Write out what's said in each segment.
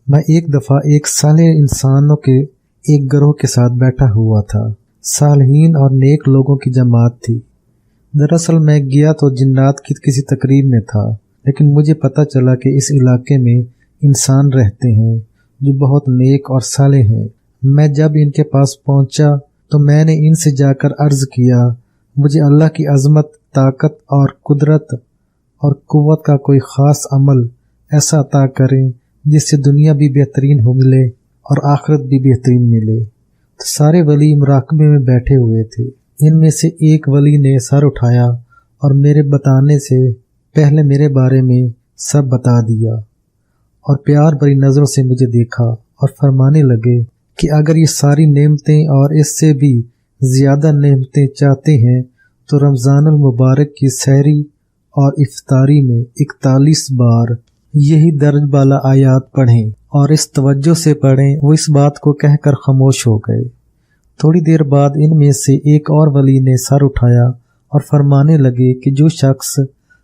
میں ایک دفعہ ایک صالح انسانوں کے ایک گروہ کے ساتھ بیٹھا ہوا تھا۔ صالحین اور نیک لوگوں کی جماعت تھی۔ دراصل میں گیا تو جنات کی کسی تقریب میں تھا، لیکن مجھے پتہ چلا کہ اس علاقے میں انسان رہتے ہیں جو بہت نیک اور صالح ہیں۔ میں جب ان کے پاس پہنچا تو میں نے ان سے جا کر عرض کیا، مجھے اللہ کی عظمت، طاقت اور قدرت اور قوت کا کوئی خاص عمل ایسا عطا کریں جس سے دنیا بھی بہترین ہو ملے اور آخرت بھی بہترین ملے۔ تو سارے ولی مراقبے میں بیٹھے ہوئے تھے۔ ان میں سے ایک ولی نے سر اٹھایا اور میرے بتانے سے پہلے میرے بارے میں سب بتا دیا، اور پیار بھری نظروں سے مجھے دیکھا اور فرمانے لگے کہ اگر یہ ساری نعمتیں اور اس سے بھی زیادہ نعمتیں چاہتے ہیں تو رمضان المبارک کی سحری اور افطاری میں 41 بار یہی درج بالا آیات پڑھیں، اور اس توجہ سے پڑھیں۔ وہ اس بات کو کہہ کر خاموش ہو گئے۔ تھوڑی دیر بعد ان میں سے ایک اور ولی نے سر اٹھایا اور فرمانے لگے کہ جو شخص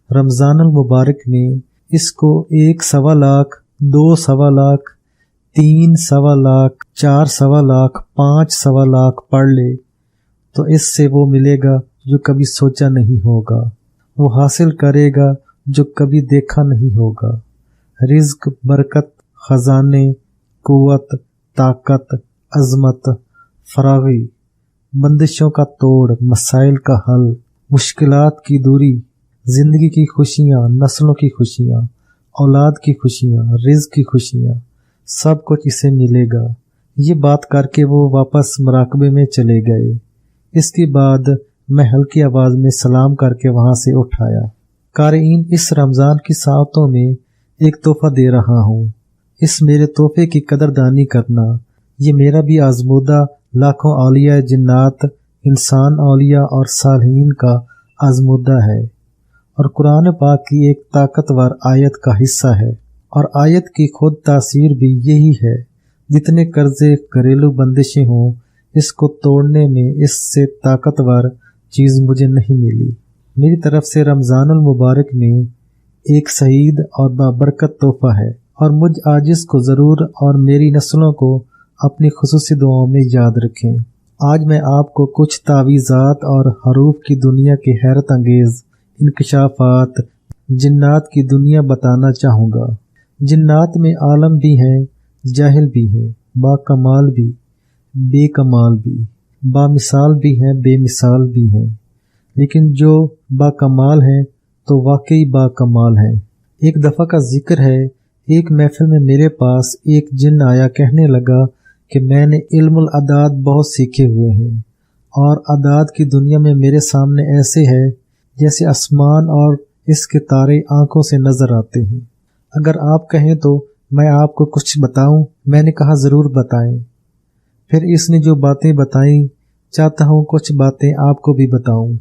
رمضان المبارک میں اس کو 1 سوا لاکھ، 2 سوا لاکھ، 3 سوا لاکھ، 4 سوا لاکھ، 5 سوا لاکھ پڑھ لے تو اس سے وہ ملے گا جو کبھی سوچا نہیں ہوگا، وہ حاصل کرے گا جو کبھی دیکھا نہیں ہوگا۔ رزق، برکت، خزانے، قوت، طاقت، عظمت، فراغی، بندشوں کا توڑ، مسائل کا حل، مشکلات کی دوری، زندگی کی خوشیاں، نسلوں کی خوشیاں، اولاد کی خوشیاں، رزق کی خوشیاں، سب کچھ اسے ملے گا۔ یہ بات کر کے وہ واپس مراقبے میں چلے گئے۔ اس کے بعد میں ہلکی آواز میں سلام کر کے وہاں سے اٹھ آیا۔ قارئین، اس رمضان کی ساعتوں میں ایک تحفہ دے رہا ہوں۔ اس میرے تحفے کی قدردانی کرنا۔ یہ میرا بھی آزمودہ لاکھوں اولیاء جنات، انسان، اولیاء اور صالحین کا آزمودہ ہے، اور قرآن پاک کی ایک طاقتور آیت کا حصہ ہے، اور آیت کی خود تاثیر بھی یہی ہے۔ جتنے قرضے، گھریلو بندشیں ہوں، اس کو توڑنے میں اس سے طاقتور چیز مجھے نہیں ملی۔ میری طرف سے رمضان المبارک میں ایک سعید اور بابرکت تحفہ ہے، اور مجھ عاجز کو ضرور اور میری نسلوں کو اپنی خصوصی دعاؤں میں یاد رکھیں۔ آج میں آپ کو کچھ تعویذات اور حروف کی دنیا کے حیرت انگیز انکشافات جنات کی دنیا بتانا چاہوں گا۔ جنات میں عالم بھی ہیں، جاہل بھی ہیں، با کمال بھی، بے کمال بھی، با مثال بھی ہیں، بے مثال بھی ہیں، لیکن جو با کمال ہیں تو واقعی با کمال ہیں۔ ایک دفعہ کا ذکر ہے، ایک محفل میں میرے پاس ایک جن آیا، کہنے لگا کہ میں نے علم الاعداد بہت سیکھے ہوئے ہیں، اور اعداد کی دنیا میں میرے سامنے ایسے ہے جیسے آسمان اور اس کے تارے آنکھوں سے نظر آتے ہیں۔ اگر آپ کہیں تو میں آپ کو کچھ بتاؤں؟ میں نے کہا ضرور بتائیں۔ پھر اس نے جو باتیں بتائیں، چاہتا ہوں کچھ باتیں آپ کو بھی بتاؤں۔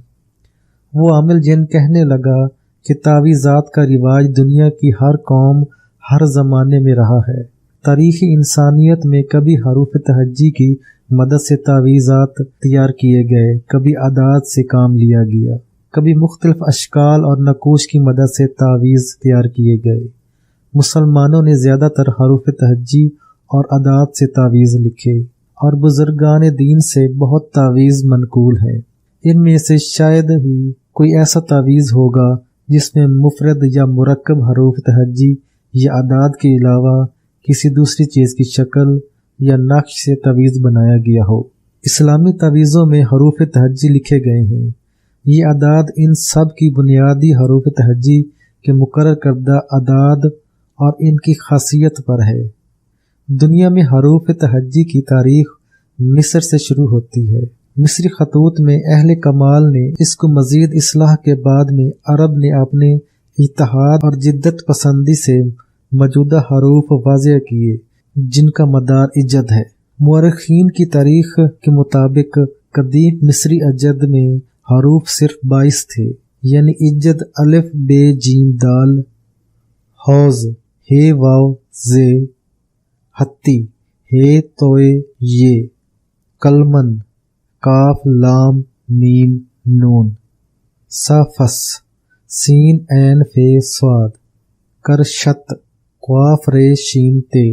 وہ عامل جن کہنے لگا کہ تعویذات کا رواج دنیا کی ہر قوم، ہر زمانے میں رہا ہے۔ تاریخی انسانیت میں کبھی حروف تہجی کی مدد سے تعویذات تیار کیے گئے، کبھی اعداد سے کام لیا گیا، کبھی مختلف اشکال اور نقوش کی مدد سے تعویذ تیار کیے گئے۔ مسلمانوں نے زیادہ تر حروف تہجی اور اعداد سے تعویذ لکھے، اور بزرگان دین سے بہت تعویذ منقول ہیں۔ ان میں سے شاید ہی کوئی ایسا تعویذ ہوگا جس میں مفرد یا مرکب حروف تہجی یا اعداد کے علاوہ کسی دوسری چیز کی شکل یا نقش سے تعویذ بنایا گیا ہو۔ اسلامی تعویذوں میں حروف تہجی لکھے گئے ہیں۔ یہ اعداد ان سب کی بنیادی حروف تہجی کے مقرر کردہ اعداد اور ان کی خاصیت پر ہے۔ دنیا میں حروف تہجی کی تاریخ مصر سے شروع ہوتی ہے۔ مصری خطوط میں اہل کمال نے اس کو مزید اصلاح کے بعد میں عرب نے اپنے اتحاد اور جدت پسندی سے موجودہ حروف واضح کیے جن کا مدار ایجاد ہے۔ مورخین کی تاریخ کے مطابق قدیم مصری ابجد میں حروف صرف 22 تھے، یعنی ایجاد الف، بے، جیم، دال، حوض، ہے، واو، زے، ہتی، ہے، توئے، یہ، کلمن، کاف، لام، میم، نون، صافس، سین، عین، فے، صاد، کرشت، قاف، رے، شین، تے،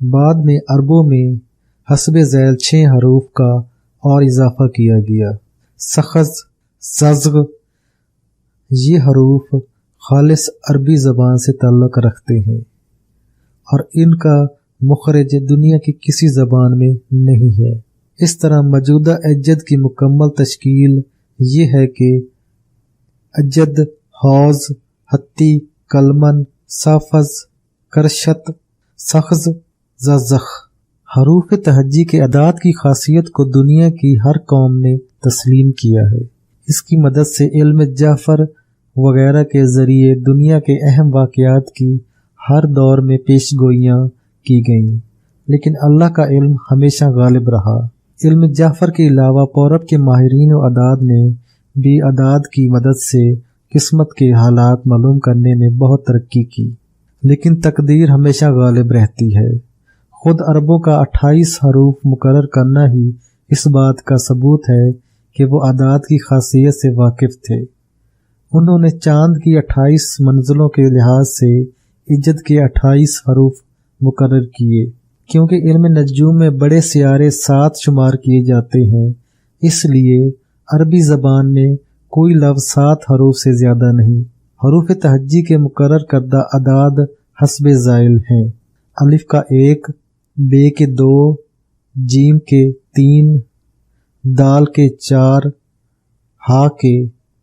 بعد میں عربوں میں حسب ذیل 6 حروف کا اور اضافہ کیا گیا۔ سخز، ززغ، یہ حروف خالص عربی زبان سے تعلق رکھتے ہیں اور ان کا مخرج دنیا کی کسی زبان میں نہیں ہے۔ اس طرح موجودہ ابجد کی مکمل تشکیل یہ ہے کہ ابجد، حوض، حتی، کلمن، سافز، کرشت، سخز، ززخ۔ حروف تہجی کے اعداد کی خاصیت کو دنیا کی ہر قوم نے تسلیم کیا ہے۔ اس کی مدد سے علم جعفر وغیرہ کے ذریعے دنیا کے اہم واقعات کی ہر دور میں پیش گوئیاں کی گئیں، لیکن اللہ کا علم ہمیشہ غالب رہا۔ علم جعفر کے علاوہ پورب کے ماہرین و اعداد نے بھی اعداد کی مدد سے قسمت کے حالات معلوم کرنے میں بہت ترقی کی، لیکن تقدیر ہمیشہ غالب رہتی ہے۔ خود عربوں کا 28 حروف مقرر کرنا ہی اس بات کا ثبوت ہے کہ وہ اعداد کی خاصیت سے واقف تھے۔ انہوں نے چاند کی 28 منزلوں کے لحاظ سے ابجد کے 28 حروف مقرر کیے، کیونکہ علم نجوم میں بڑے سیارے 7 شمار کیے جاتے ہیں، اس لیے عربی زبان میں کوئی لفظ 7 حروف سے زیادہ نہیں۔ حروف تہجی کے مقرر کردہ اعداد حسب ذیل ہیں: الف کا 1، بے کے 2، جیم کے 3، دال کے 4، ہا کے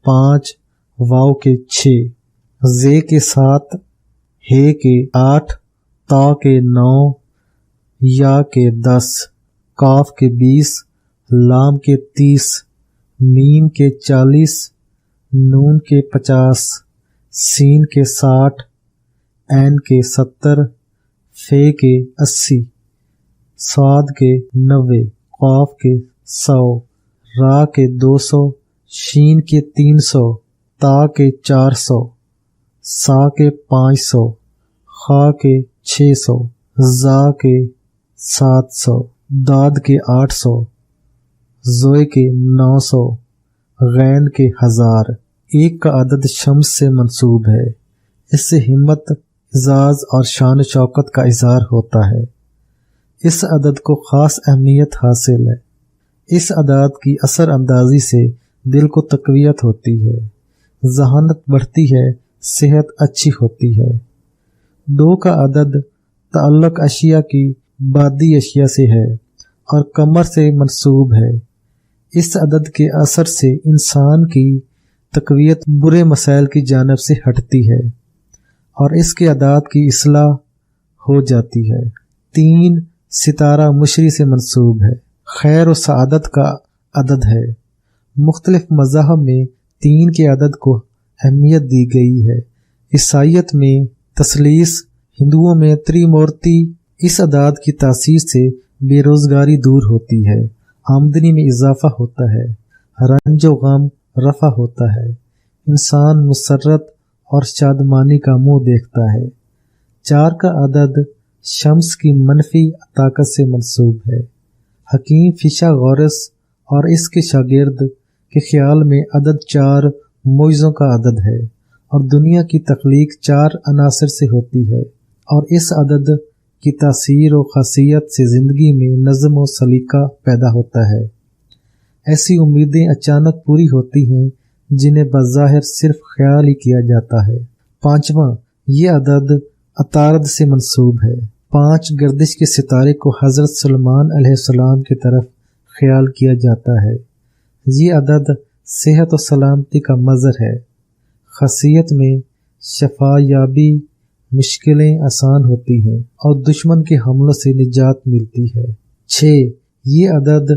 5، واو کے 6، زے کے 7، ہے کے 8، تا کے 9، یا کے 10، کاف کے 20، لام کے 30، میم کے 40، نون کے 50، سین کے 60، عین کے 70، فے کے 80، صاد کے 90، قاف کے 100، را کے 200، شین کے 300، تا کے 400، سا کے 500، خا کے 600، زا کے 700، داد کے 800، زوئے کے 900، غین کے 1000۔ ایک کا عدد شمس سے منسوب ہے، اس سے ہمت، اعزاز اور شان و شوکت کا اظہار ہوتا ہے۔ اس عدد کو خاص اہمیت حاصل ہے۔ اس عدد کی اثر اندازی سے دل کو تقویت ہوتی ہے، ذہانت بڑھتی ہے، صحت اچھی ہوتی ہے۔ 2 کا عدد تعلق اشیاء کی بادی اشیاء سے ہے اور قمر سے منسوب ہے۔ اس عدد کے اثر سے انسان کی تقویت برے مسائل کی جانب سے ہٹتی ہے اور اس کے اعداد کی اصلاح ہو جاتی ہے۔ 3 ستارہ مشری سے منسوب ہے، خیر و سعادت کا عدد ہے۔ مختلف مذاہب میں 3 کے عدد کو اہمیت دی گئی ہے۔ عیسائیت میں تثلیث، ہندوؤں میں تریمورتی۔ اس عدد کی تاثیر سے بے روزگاری دور ہوتی ہے، آمدنی میں اضافہ ہوتا ہے، رنج و غم رفع ہوتا ہے، انسان مسرت اور شادمانی کا منہ دیکھتا ہے۔ 4 کا عدد شمس کی منفی طاقت سے منسوب ہے۔ حکیم فیثاغورس اور اس کے شاگرد کے خیال میں عدد 4 معجزوں کا عدد ہے اور دنیا کی تخلیق 4 عناصر سے ہوتی ہے، اور اس عدد کی تاثیر و خاصیت سے زندگی میں نظم و سلیقہ پیدا ہوتا ہے۔ ایسی امیدیں اچانک پوری ہوتی ہیں جنہیں بظاہر صرف خیال ہی کیا جاتا ہے۔ 5واں، یہ عدد عطارد سے منسوب ہے۔ 5 گردش کے ستارے کو حضرت سلیمان علیہ السلام کی طرف خیال کیا جاتا ہے۔ یہ عدد صحت و سلامتی کا مظہر ہے، خاصیت میں شفا یابی، مشکلیں آسان ہوتی ہیں اور دشمن کے حملوں سے نجات ملتی ہے۔ 6 یہ عدد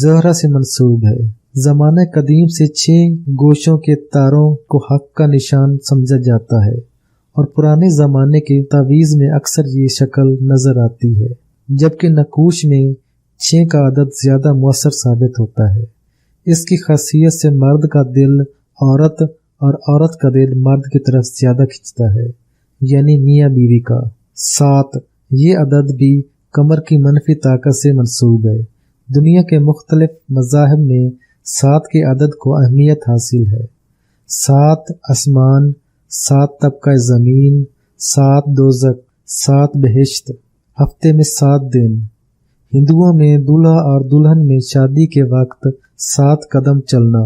زہرہ سے منسوب ہے۔ زمانہ قدیم سے 6 گوشوں کے تاروں کو حق کا نشان سمجھا جاتا ہے اور پرانے زمانے کے تعویذ میں اکثر یہ شکل نظر آتی ہے، جبکہ نقوش میں 6 کا عدد زیادہ مؤثر ثابت ہوتا ہے۔ اس کی خاصیت سے مرد کا دل عورت اور عورت کا دل مرد کی طرف زیادہ کھنچتا ہے، یعنی میاں بیوی کا۔ 7 یہ عدد بھی قمر کی منفی طاقت سے منسوب ہے۔ دنیا کے مختلف مذاہب میں 7 کے عدد کو اہمیت حاصل ہے۔ 7 آسمان، 7 طبقہ زمین، 7 دوزخ، 7 بہشت۔ ہفتے میں 7 دن۔ ہندوؤں میں دولہا اور دلہن میں شادی کے وقت 7 قدم چلنا۔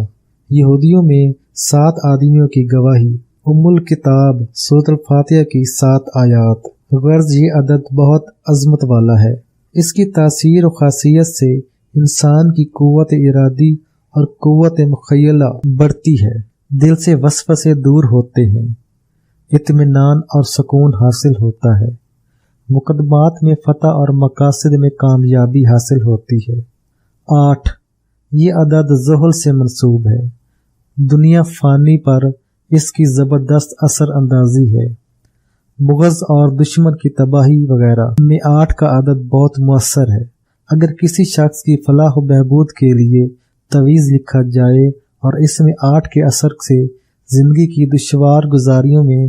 یہودیوں میں 7 آدمیوں کی گواہی۔ ام الکتاب سورۃ الفاتحہ کی 7 آیات۔ غرض یہ عدد بہت عظمت والا ہے۔ اس کی تاثیر و خاصیت سے انسان کی قوت ارادی اور قوت مخیلہ بڑھتی ہے، دل سے وسوسے دور ہوتے ہیں، اطمینان اور سکون حاصل ہوتا ہے، مقدمات میں فتح اور مقاصد میں کامیابی حاصل ہوتی ہے۔ 8 یہ عدد زحل سے منسوب ہے۔ دنیا فانی پر اس کی زبردست اثر اندازی ہے۔ بغض اور دشمن کی تباہی وغیرہ میں 8 کا عدد بہت مؤثر ہے۔ اگر کسی شخص کی فلاح و بہبود کے لیے تعویذ لکھا جائے اور اس میں 8 کے اثر سے زندگی کی دشوار گزاریوں میں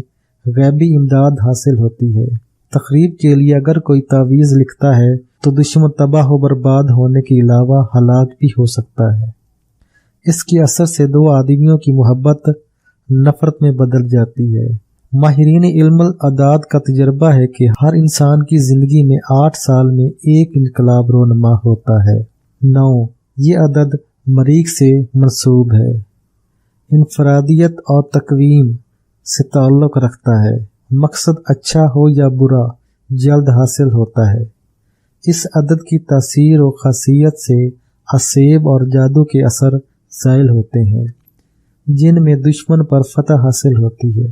غیبی امداد حاصل ہوتی ہے۔ تقریب کے لیے اگر کوئی تعویذ لکھتا ہے تو دشمن تباہ و برباد ہونے کے علاوہ ہلاک بھی ہو سکتا ہے۔ اس کے اثر سے 2 آدمیوں کی محبت نفرت میں بدل جاتی ہے۔ ماہرین علم الاعداد کا تجربہ ہے کہ ہر انسان کی زندگی میں 8 سال میں ایک انقلاب رونما ہوتا ہے۔ 9 یہ عدد مریخ سے منسوب ہے۔ انفرادیت اور تقویم سے تعلق رکھتا ہے۔ مقصد اچھا ہو یا برا جلد حاصل ہوتا ہے۔ اس عدد کی تاثیر و خاصیت سے اسیب اور جادو کے اثر زائل ہوتے ہیں، جن میں دشمن پر فتح حاصل ہوتی ہے،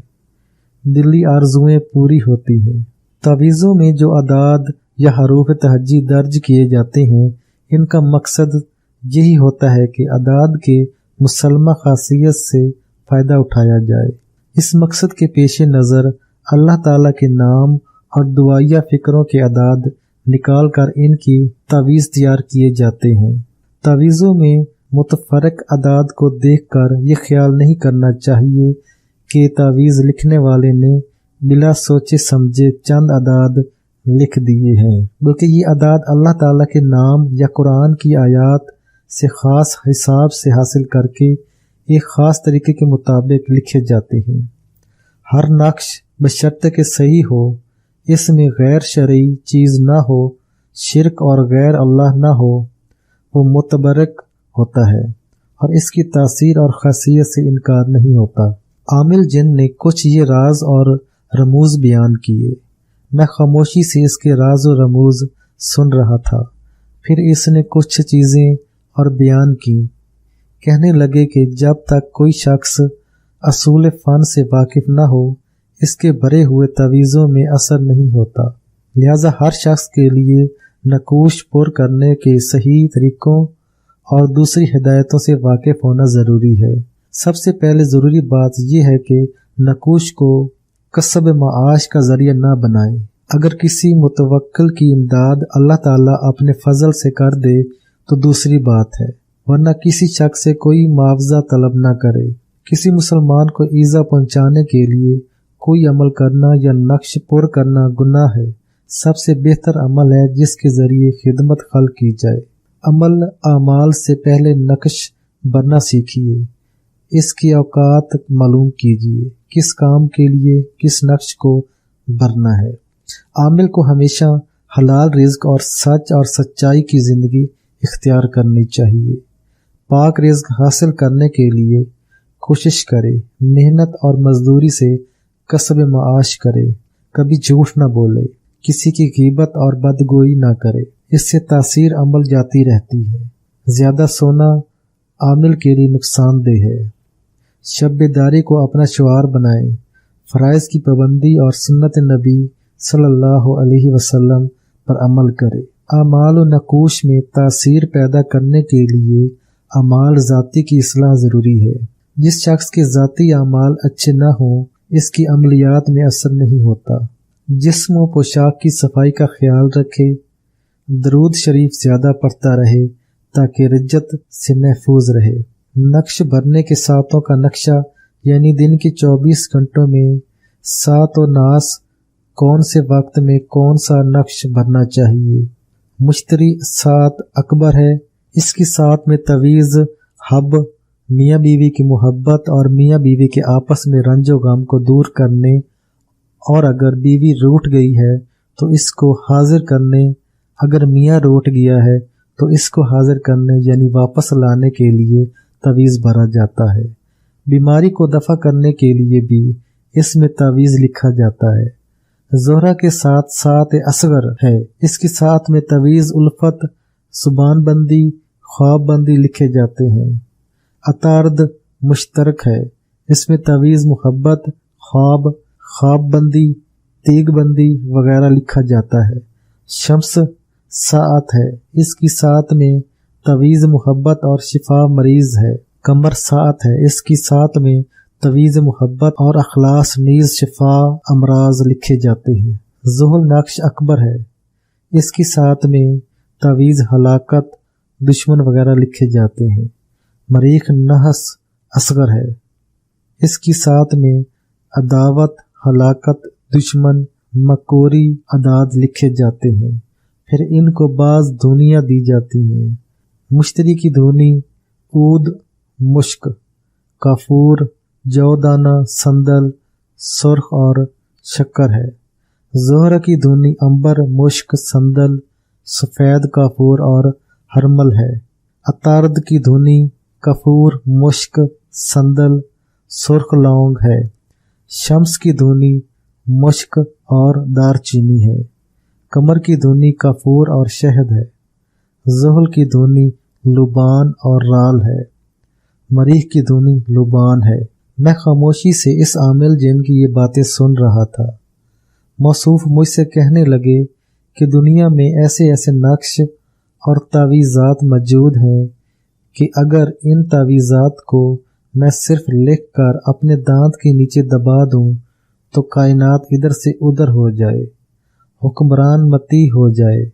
دلی آرزوئیں پوری ہوتی ہیں۔ تعویذوں میں جو اعداد یا حروف تہجی درج کیے جاتے ہیں، ان کا مقصد یہی ہوتا ہے کہ اعداد کے مسلمہ خاصیت سے فائدہ اٹھایا جائے۔ اس مقصد کے پیش نظر اللہ تعالیٰ کے نام اور دعائیہ فکروں کے اعداد نکال کر ان کی تعویذ تیار کیے جاتے ہیں۔ تعویذوں میں متفرق اعداد کو دیکھ کر یہ خیال نہیں کرنا چاہیے کہ تعویذ لکھنے والے نے بلا سوچے سمجھے چند اعداد لکھ دیے ہیں، بلکہ یہ اعداد اللہ تعالیٰ کے نام یا قرآن کی آیات سے خاص حساب سے حاصل کر کے ایک خاص طریقے کے مطابق لکھے جاتے ہیں۔ ہر نقش بشرطے کہ صحیح ہو، اس میں غیر شرعی چیز نہ ہو، شرک اور غیر اللہ نہ ہو، وہ متبرک ہوتا ہے اور اس کی تاثیر اور خاصیت سے انکار نہیں ہوتا۔ عامل جن نے کچھ یہ راز اور رموز بیان کیے، میں خاموشی سے اس کے راز و رموز سن رہا تھا۔ پھر اس نے کچھ چیزیں اور بیان کی۔ کہنے لگے کہ جب تک کوئی شخص اصول فن سے واقف نہ ہو، اس کے بھرے ہوئے تعویذوں میں اثر نہیں ہوتا، لہذا ہر شخص کے لیے نقوش پر کرنے کے صحیح طریقوں اور دوسری ہدایتوں سے واقف ہونا ضروری ہے۔ سب سے پہلے ضروری بات یہ ہے کہ نقوش کو کسب معاش کا ذریعہ نہ بنائیں۔ اگر کسی متوکل کی امداد اللہ تعالیٰ اپنے فضل سے کر دے تو دوسری بات ہے، ورنہ کسی شخص سے کوئی معاوضہ طلب نہ کرے۔ کسی مسلمان کو ایذا پہنچانے کے لیے کوئی عمل کرنا یا نقش پر کرنا گناہ ہے۔ سب سے بہتر عمل ہے جس کے ذریعے خدمت خلق کی جائے۔ عمل اعمال سے پہلے نقش برنا سیکھیے، اس کی اوقات معلوم کیجیے، کس کام کے لیے کس نقش کو برنا ہے۔ عامل کو ہمیشہ حلال رزق اور سچ اور سچائی کی زندگی اختیار کرنی چاہیے۔ پاک رزق حاصل کرنے کے لیے کوشش کرے، محنت اور مزدوری سے کسب معاش کرے، کبھی جھوٹ نہ بولے، کسی کی غیبت اور بدگوئی نہ کرے، اس سے تاثیر عمل جاتی رہتی ہے۔ زیادہ سونا عامل کے لیے نقصان دہ ہے۔ شب بیداری کو اپنا شعار بنائیں، فرائض کی پابندی اور سنت نبی صلی اللہ علیہ وسلم پر عمل کرے۔ اعمال و نقوش میں تاثیر پیدا کرنے کے لیے اعمال ذاتی کی اصلاح ضروری ہے۔ جس شخص کے ذاتی اعمال اچھے نہ ہوں، اس کی عملیات میں اثر نہیں ہوتا۔ جسم و پوشاک کی صفائی کا خیال رکھے، درود شریف زیادہ پڑھتا رہے تاکہ رجت سے محفوظ رہے۔ نقش بھرنے کے ساتوں کا نقشہ، یعنی دن کے 24 گھنٹوں میں سات و ناس کون سے وقت میں کون سا نقش بھرنا چاہیے۔ مشتری سات اکبر ہے، اس کی سات میں تعویذ، حب، میاں بیوی کی محبت اور میاں بیوی کے آپس میں رنج و غم کو دور کرنے، اور اگر بیوی روٹھ گئی ہے تو اس کو حاضر کرنے، اگر میاں روٹ گیا ہے تو اس کو حاضر کرنے یعنی واپس لانے کے لیے تعویذ بھرا جاتا ہے۔ بیماری کو دفع کرنے کے لیے بھی اس میں تعویذ لکھا جاتا ہے۔ زہرہ کے ساتھ ساعت اصغر ہے، اس کی ساتھ میں تعویذ الفت، زبان بندی، خواب بندی لکھے جاتے ہیں۔ عطارد مشترک ہے، اس میں تعویذ محبت، خواب بندی، تیگ بندی وغیرہ لکھا جاتا ہے۔ شمس ساعت ہے، اس کی ساتھ میں تعویذ محبت اور شفا مریض ہے۔ قمر ساعت ہے، اس کی ساتھ میں تعویذ محبت اور اخلاص نیز شفا امراض لکھے جاتے ہیں۔ زحل نقش اکبر ہے، اس کی ساتھ میں تعویذ ہلاکت، دشمن وغیرہ لکھے جاتے ہیں۔ مریخ نحس اصغر ہے، اس کی ساتھ میں عداوت، ہلاکت، دشمن، مکوری اعداد لکھے جاتے ہیں۔ پھر ان کو بعض دھونیاں دی جاتی ہیں۔ مشتری کی دھونی عود، مشک، کافور، جو دانہ، سندل، سرخ اور شکر ہے۔ زہرہ کی دھونی عنبر، مشک، سندل، سفید کافور اور ہرمل ہے۔ عطارد کی دھونی کافور، مشک، سندل، سرخ لونگ ہے۔ شمس کی دھونی مشک اور دار چینی ہے۔ قمر کی دھونی کافور اور شہد ہے۔ زحل کی دھونی لبان اور رال ہے۔ مریخ کی دھونی لبان ہے۔ میں خاموشی سے اس عامل جن کی یہ باتیں سن رہا تھا۔ موصوف مجھ سے کہنے لگے کہ دنیا میں ایسے نقش اور تعویذات موجود ہیں کہ اگر ان تعویذات کو میں صرف لکھ کر اپنے دانت کے نیچے دبا دوں تو کائنات ادھر سے ادھر ہو جائے، حکمران مطیع ہو جائے،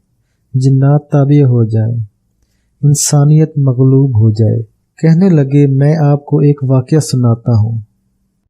جنات تابع ہو جائیں، انسانیت مغلوب ہو جائے۔ کہنے لگے میں آپ کو ایک واقعہ سناتا ہوں۔